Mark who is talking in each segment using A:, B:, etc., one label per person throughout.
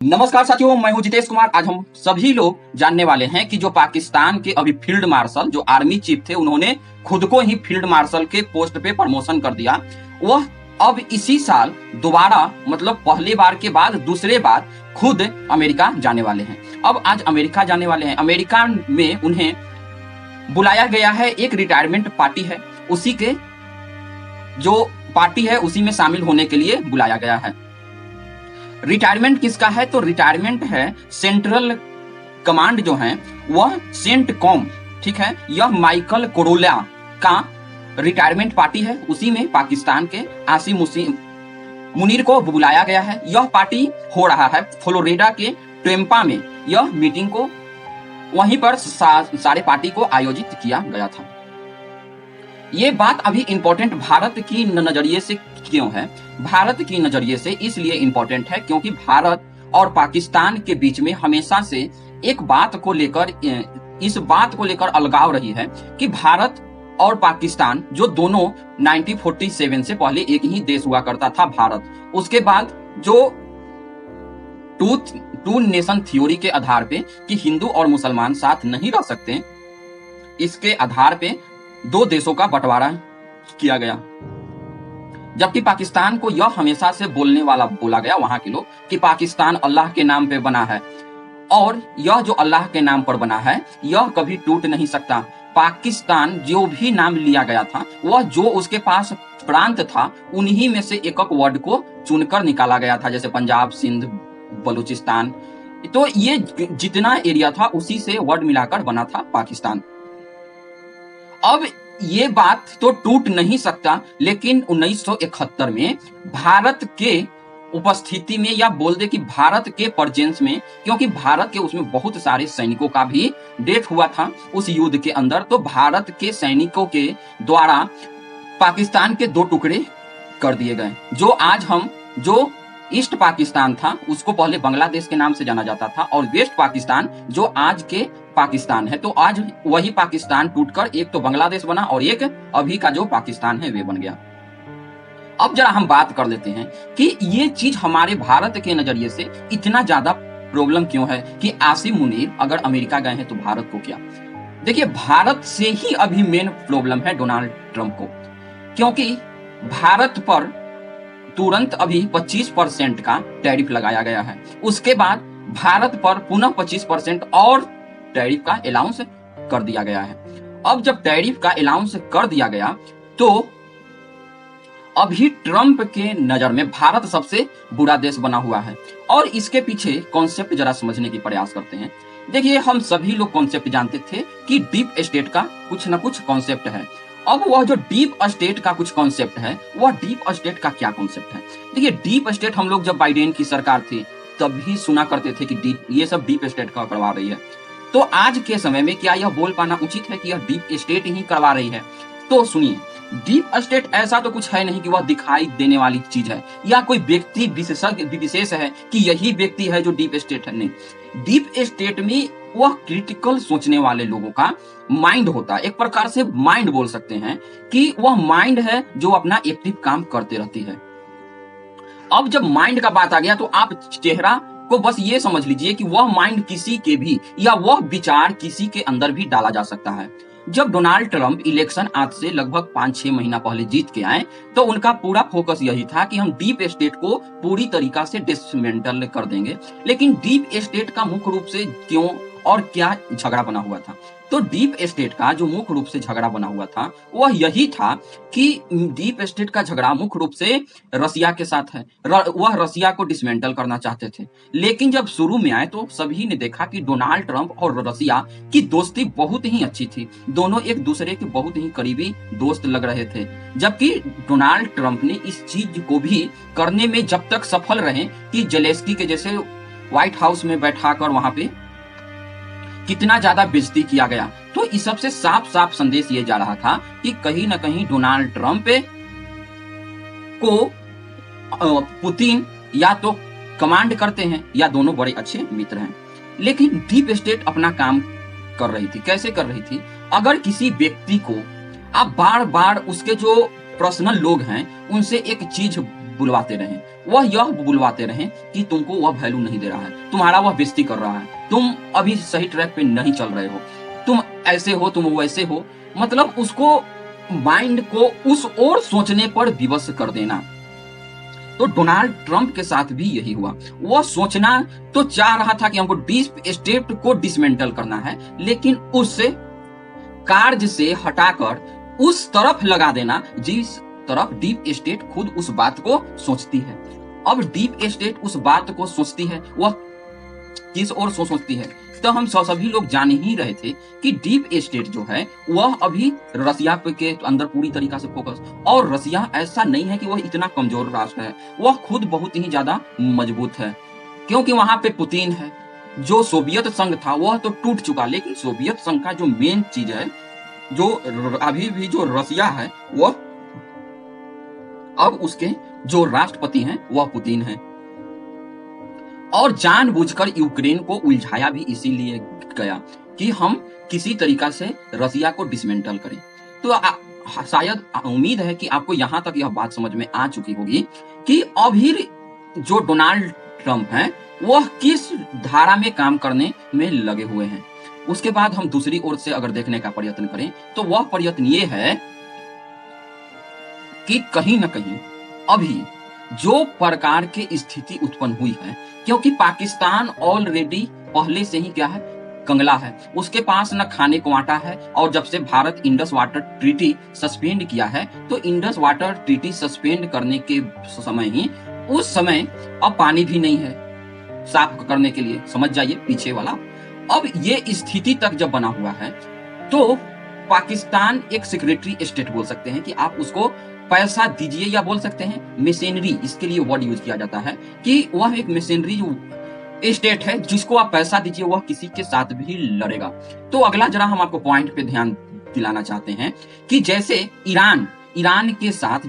A: नमस्कार साथियों, मैं हूं जितेश कुमार। आज हम सभी लोग जानने वाले हैं कि जो पाकिस्तान के अभी फील्ड मार्शल जो आर्मी चीफ थे, उन्होंने खुद को ही फील्ड मार्शल के पोस्ट पे प्रमोशन कर दिया। वह अब इसी साल दोबारा मतलब पहली बार के बाद दूसरे बार खुद अमेरिका जाने वाले हैं। अब आज अमेरिका जाने वाले हैं। अमेरिका में उन्हें बुलाया गया है, एक रिटायरमेंट पार्टी है, उसी के जो पार्टी है उसी में शामिल होने के लिए बुलाया गया है। रिटायरमेंट किसका है? तो रिटायरमेंट है सेंट्रल कमांड जो है वह सेंट कॉम, ठीक है, यह माइकल कोरोला का रिटायरमेंट पार्टी है। उसी में पाकिस्तान के आसिम मुनीर को बुलाया गया है। यह पार्टी हो रहा है फ्लोरिडा के टेम्पा में। यह मीटिंग को वहीं पर सारे पार्टी को आयोजित किया गया था। ये बात अभी इंपॉर्टेंट भारत की नजरिए से क्यों है? भारत की नजरिए से इसलिए इंपॉर्टेंट है क्योंकि भारत और पाकिस्तान के बीच में हमेशा से एक बात को लेकर इस बात को लेकर अलगाव रही है कि भारत और पाकिस्तान जो दोनों 1947 से पहले एक ही देश हुआ करता था भारत। उसके बाद जो टू नेशन थ्योरी के आधार पे कि हिंदू और मुसलमान साथ नहीं रह सकते, इसके आधार पे दो देशों का बंटवारा किया गया। जबकि पाकिस्तान को यह हमेशा से बोला गया वहां के लोग कि पाकिस्तान अल्लाह के नाम पे बना है और यह जो अल्लाह के नाम पर बना है यह कभी टूट नहीं सकता। पाकिस्तान जो भी नाम लिया गया था वह जो उसके पास प्रांत था उन्हीं में से एक वर्ड को चुनकर निकाला गया था, जैसे पंजाब, सिंध, बलूचिस्तान। तो ये जितना एरिया था उसी से वर्ड मिलाकर बना था पाकिस्तान। अब ये बात तो टूट नहीं सकता, लेकिन 1971 में भारत के उपस्थिति में या बोल दे कि भारत के प्रेजेंस में, क्योंकि भारत के उसमें बहुत सारे सैनिकों का भी डेथ हुआ था उस युद्ध के अंदर, तो भारत के सैनिकों के द्वारा पाकिस्तान के दो टुकड़े कर दिए गए। जो ईस्ट पाकिस्तान था उसको पहले बांग्लादेश के नाम से जाना जाता था और वेस्ट पाकिस्तान जो आज के पाकिस्तान है, तो आज वही पाकिस्तान टूटकर एक तो बांग्लादेश बना और एक अभी का जो पाकिस्तान है वे बन गया। अब जरा हम बात कर लेते हैं कि ये चीज हमारे भारत के नजरिए से इतना ज्यादा प्रॉब्लम क्यों है कि आसिम मुनीर अगर अमेरिका गए हैं तो भारत को क्या? देखिए, भारत से ही अभी मेन प्रॉब्लम है डोनाल्ड ट्रंप को, क्योंकि भारत पर तुरंत अभी 25% का टैरिफ लगाया गया है। उसके बाद भारत पर पुनः 25% और टैरिफ का अलाउंस कर दिया गया है। अब जब टैरिफ का अलाउंस कर दिया गया तो अभी ट्रंप के नजर में भारत सबसे बुरा देश बना हुआ है। और इसके पीछे कॉन्सेप्ट जरा समझने की प्रयास करते हैं। देखिए, हम सभी लोग कॉन्सेप्ट जानते थे कि डीप स्टेट का कुछ ना कुछ कॉन्सेप्ट है। अब वह जो डीप स्टेट का कुछ कॉन्सेप्ट है, वह डीप स्टेट का क्या कॉन्सेप्ट है? देखिए, डीप स्टेट हम लोग जब बाइडेन की सरकार थी तब भी सुना करते थे कि ये सब डीप स्टेट का करवा रही है। तो आज के समय में क्या यह बोल पाना उचित है कि यह डीप स्टेट ही करवा रही है? तो सुनिए, डीप स्टेट ऐसा तो कुछ है नहीं कि वह दिखाई देने वाली चीज है या कोई व्यक्ति विशेष है कि यही व्यक्ति है जो डीप स्टेट है। नहीं, डीप स्टेट में वह क्रिटिकल सोचने वाले लोगों का माइंड होता है। एक प्रकार से माइंड बोल सकते हैं कि वह माइंड है जो अपना एक्टिव काम करते रहती है। अब जब माइंड का बात आ गया तो आप चेहरा को बस ये समझ लीजिए कि वह माइंड किसी के भी या वह विचार किसी के अंदर भी डाला जा सकता है। जब डोनाल्ड ट्रंप इलेक्शन आज से लगभग 5-6 महीना पहले जीत के आए तो उनका पूरा फोकस यही था कि हम डीप स्टेट को पूरी तरीका से डिसमेंटल कर देंगे। लेकिन डीप स्टेट का मुख्य रूप से क्यों और क्या झगड़ा बना हुआ था? तो डीप स्टेट का जो मुख्य रूप से झगड़ा बना हुआ था वह यही था कि डीप स्टेट का झगड़ा मुख्य रूप से रसिया के साथ है। वह रसिया को डिसमेंटल करना चाहते थे। लेकिन जब शुरू में आए तो सभी ने देखा कि डोनाल्ड ट्रंप और रसिया की दोस्ती बहुत ही अच्छी थी। दोनों एक दूसरे के बहुत ही करीबी दोस्त लग रहे थे। जबकि डोनाल्ड ट्रंप ने इस चीज को भी करने में जब तक सफल रहे कि जेलेंस्की के जैसे व्हाइट हाउस में बैठाकर वहां पे कितना ज्यादा बेइज्जती किया गया, तो इस सबसे साफ साफ संदेश ये जा रहा था कि कहीं ना कहीं डोनाल्ड ट्रंप को पुतिन या तो कमांड करते हैं या दोनों बड़े अच्छे मित्र हैं। लेकिन डीप स्टेट अपना काम कर रही थी। कैसे कर रही थी? अगर किसी व्यक्ति को आप बार बार उसके जो पर्सनल लोग हैं उनसे एक चीज बुलवाते रहें, वह यह बुलवाते रहें कि तुमको वह वैल्यू नहीं दे रहा है, तुम्हारा वह बेइज्जती कर रहा है, तुम अभी सही ट्रैक पे नहीं चल रहे हो, तुम ऐसे हो, तुम वैसे हो, मतलब उसको माइंड को उस ओर सोचने पर विवश कर देना। तो डोनाल्ड ट्रंप के साथ भी यही हुआ। वह सोचना तो चाह रहा था कि हमको डीप स्टेट को डिसमेंटल करना है, लेकिन उससे कार्य से हटाकर उस तरफ लगा देना जिस तरफ डीप स्टेट खुद उस बात को सोचती है। अब डीप स्टेट उस बात को सोचती है, वह किस ओर सोचती है, तो हम सभी लोग जान ही रहे थे कि डीप स्टेट जो है वह अभी रसिया के अंदर पूरी तरीका से फोकस, और रसिया ऐसा नहीं है कि वह इतना कमजोर राष्ट्र है, वह खुद बहुत ही ज्यादा मजबूत है, क्योंकि वहां पे पुतिन है। जो सोवियत संघ था वह तो टूट चुका, लेकिन सोवियत संघ का जो मेन चीज है, जो अभी भी जो रसिया है, वह अब उसके जो राष्ट्रपति हैं वह पुतिन है। और जानबूझकर यूक्रेन को उलझाया भी इसीलिए गया कि हम किसी तरीका से रसिया को डिसमेंटल करें। तो शायद उम्मीद है कि आपको यहां तक यह बात समझ में आ चुकी होगी कि अभी जो डोनाल्ड ट्रंप हैं वह किस धारा में काम करने में लगे हुए हैं। उसके बाद हम दूसरी ओर से अगर देखने का प्रयत्न करें तो वह प्रयत्न ये है कि कहीं ना कहीं अभी जो प्रकार की स्थिति उत्पन्न हुई है, क्योंकि पाकिस्तान ऑलरेडी पहले से ही क्या है, कंगला है, उसके पास न खाने को आटा है, और जब से Bharat Indus water treaty suspend किया है, तो इंडस वाटर ट्रीटी सस्पेंड करने के समय ही उस समय अब पानी भी नहीं है साफ करने के लिए, समझ जाइए पीछे वाला। अब ये स्थिति तक जब बना हुआ है तो पाकिस्तान एक सेक्रेटरी स्टेट बोल सकते हैं कि आप उसको पैसा दीजिए, या बोल सकते हैं मशीनरी, इसके लिए वर्ड यूज किया जाता है कि वह एक मशीनरी स्टेट है जिसको आप पैसा दीजिए वह किसी के साथ भी लड़ेगा। तो अगला जरा हम आपको पॉइंट पे ध्यान दिलाना चाहते हैं कि जैसे ईरान के साथ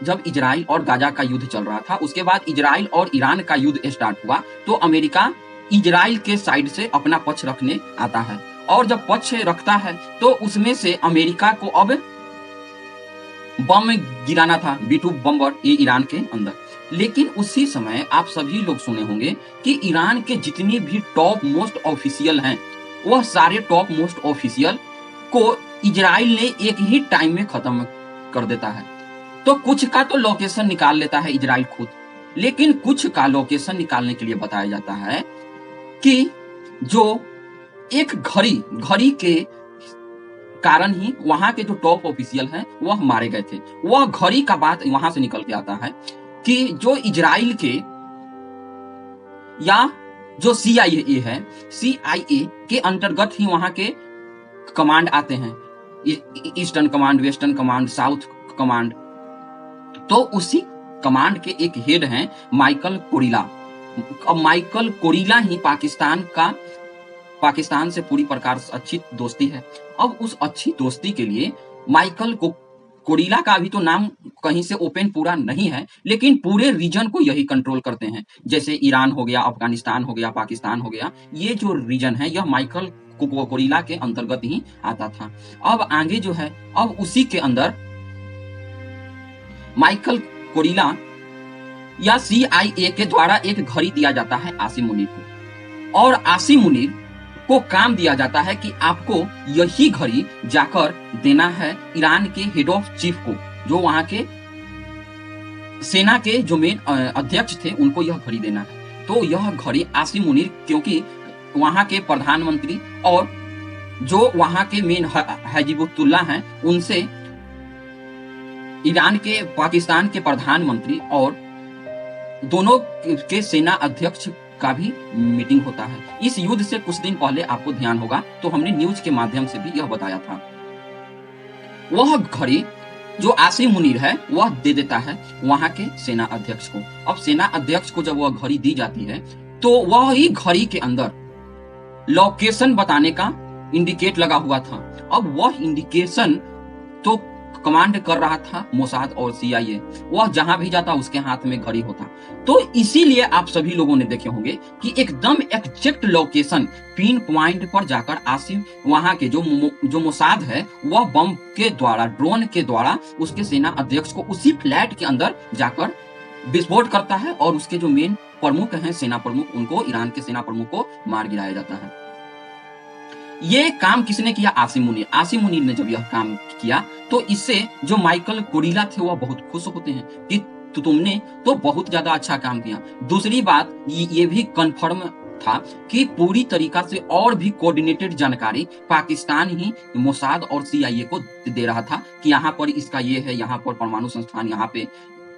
A: जब इजराइल और गाजा का युद्ध चल रहा था, उसके बाद इजराइल और ईरान का युद्ध स्टार्ट हुआ, तो अमेरिका इजराइल के साइड से अपना पक्ष रखने आता है, और जब पक्ष रखता है तो उसमें से अमेरिका को अब बम गिराना था, B2 बम्बर ये ईरान के अंदर। लेकिन उसी समय आप सभी लोग सुने होंगे कि ईरान के जितने भी टॉप मोस्ट ऑफिशियल हैं, वह सारे टॉप मोस्ट ऑफिशियल को इजराइल ने एक ही टाइम में खत्म कर देता है। तो कुछ का तो लोकेशन निकाल लेता है इजराइल खुद, लेकिन कुछ का लोकेशन निकालने के लिए बताया जाता है कि जो एक घड़ी के कारण ही वहां के जो टॉप ऑफिशियल हैं वह मारे गए थे। वह घड़ी का बात वहां से निकल के आता है कि जो इजराइल के या जो CIA है, CIA के अंतर्गत ही वहां के कमांड आते हैं, eastern command, western command, south command. तो उसी कमांड के एक हेड हैं माइकल कोरिला। अब माइकल कोरिला ही पाकिस्तान से पूरी प्रकार से अच्छी दोस्ती है। अब उस अच्छी दोस्ती के लिए माइकल कोरिला का अभी तो नाम कहीं से ओपन पूरा नहीं है, लेकिन पूरे रीजन को यही कंट्रोल करते हैं। जैसे ईरान हो गया, अफगानिस्तान हो गया, पाकिस्तान हो गया, ये जो रीजन है यह माइकल कोरिला के अंतर्गत ही आता था। अब आगे जो है, अब उसी के अंदर माइकल कोरिला या CIA के द्वारा एक घड़ी दिया जाता है आसिम मुनीर को, और आसिम मुनीर को काम दिया जाता है कि आपको यही घड़ी जाकर देना है ईरान के हेड ऑफ चीफ को, जो वहां के सेना के जो मेन अध्यक्ष थे उनको यह घड़ी देना है। तो यह घड़ी आसिम मुनीर, क्योंकि वहां के प्रधानमंत्री और जो वहां के मेन हजीबुल्ला हैं, उनसे ईरान के पाकिस्तान के प्रधानमंत्री और दोनों के सेना अध्यक्ष का भी मीटिंग होता है। इस युद्ध से कुछ दिन पहले आपको ध्यान होगा तो हमने न्यूज के माध्यम से भी यह बताया था। वह घड़ी जो आसिम मुनीर है वह दे देता है वहां के सेना अध्यक्ष को। अब सेना अध्यक्ष को जब वह घड़ी दी जाती है तो वह ही घड़ी के अंदर लोकेशन बताने का इंडिकेट लगा हुआ था। अब वह इंडिकेशन तो कमांड कर रहा था मोसाद और CIA। वह जहां भी जाता उसके हाथ में घड़ी होता। तो इसीलिए आप सभी लोगों ने देखे होंगे कि एकदम एग्जैक्ट लोकेशन पिन पॉइंट पर जाकर आसिम वहां के जो मोसाद है वह बम के द्वारा, ड्रोन के द्वारा उसके सेना अध्यक्ष को उसी फ्लैट के अंदर जाकर विस्फोट करता है और उसके जो मेन प्रमुख हैं, सेना प्रमुख, उनको, ईरान के सेना प्रमुख को मार गिराया जाता है। ये काम किसने किया? आसिम मुनीर। आसिम मुनीर ने जब यह काम किया तो इससे जो माइकल कोरिला थे वह बहुत खुश होते हैं कि तुमने तो बहुत ज्यादा अच्छा काम किया। दूसरी बात ये भी कंफर्म था कि पूरी तरीका से और भी कोऑर्डिनेटेड जानकारी पाकिस्तान ही मोसाद और CIA को दे रहा था कि यहाँ पर इसका ये है, यहाँ पर परमाणु संस्थान, यहाँ पे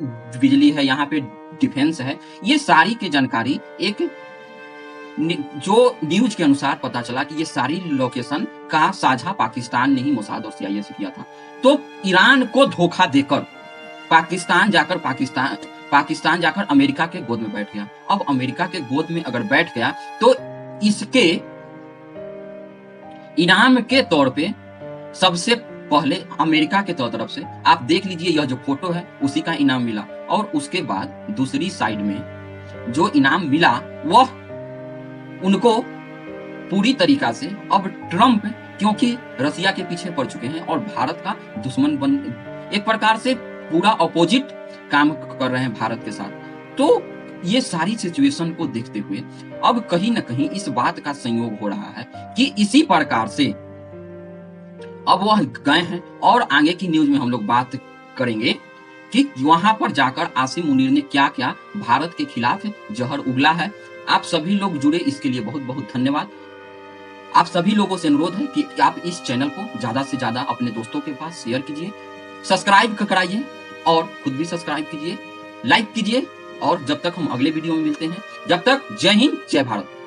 A: बिजली है, यहाँ पे डिफेंस है। ये सारी की जानकारी एक जो न्यूज के अनुसार पता चला कि ये सारी लोकेशन का साझा पाकिस्तान ने ही मोसाद और CIA से किया था। तो ईरान को धोखा देकर पाकिस्तान जाकर अमेरिका के गोद में बैठ गया। अब अमेरिका के गोद में अगर बैठ गया तो इसके इनाम के तौर पे सबसे पहले अमेरिका के तरफ से आप देख लीजिए, यह जो फोटो है उसी का इनाम मिला। और उसके बाद दूसरी साइड में जो इनाम मिला वह उनको पूरी तरीका से, अब ट्रंप क्योंकि रसिया के पीछे पड़ चुके हैं और भारत का दुश्मन बन, एक प्रकार से पूरा अपोजिट काम कर रहे हैं भारत के साथ। तो ये सारी सिचुएशन को देखते हुए अब कहीं ना कहीं इस बात का संयोग हो रहा है कि इसी प्रकार से अब वह गए हैं और आगे की न्यूज में हम लोग बात करेंगे कि वहां पर जाकर आसिम मुनीर ने क्या क्या भारत के खिलाफ जहर उगला है। आप सभी लोग जुड़े, इसके लिए बहुत बहुत धन्यवाद। आप सभी लोगों से अनुरोध है कि आप इस चैनल को ज्यादा से ज्यादा अपने दोस्तों के पास शेयर कीजिए, सब्सक्राइब कराइए और खुद भी सब्सक्राइब कीजिए, लाइक कीजिए। और जब तक हम अगले वीडियो में मिलते हैं, जब तक जय हिंद, जय भारत।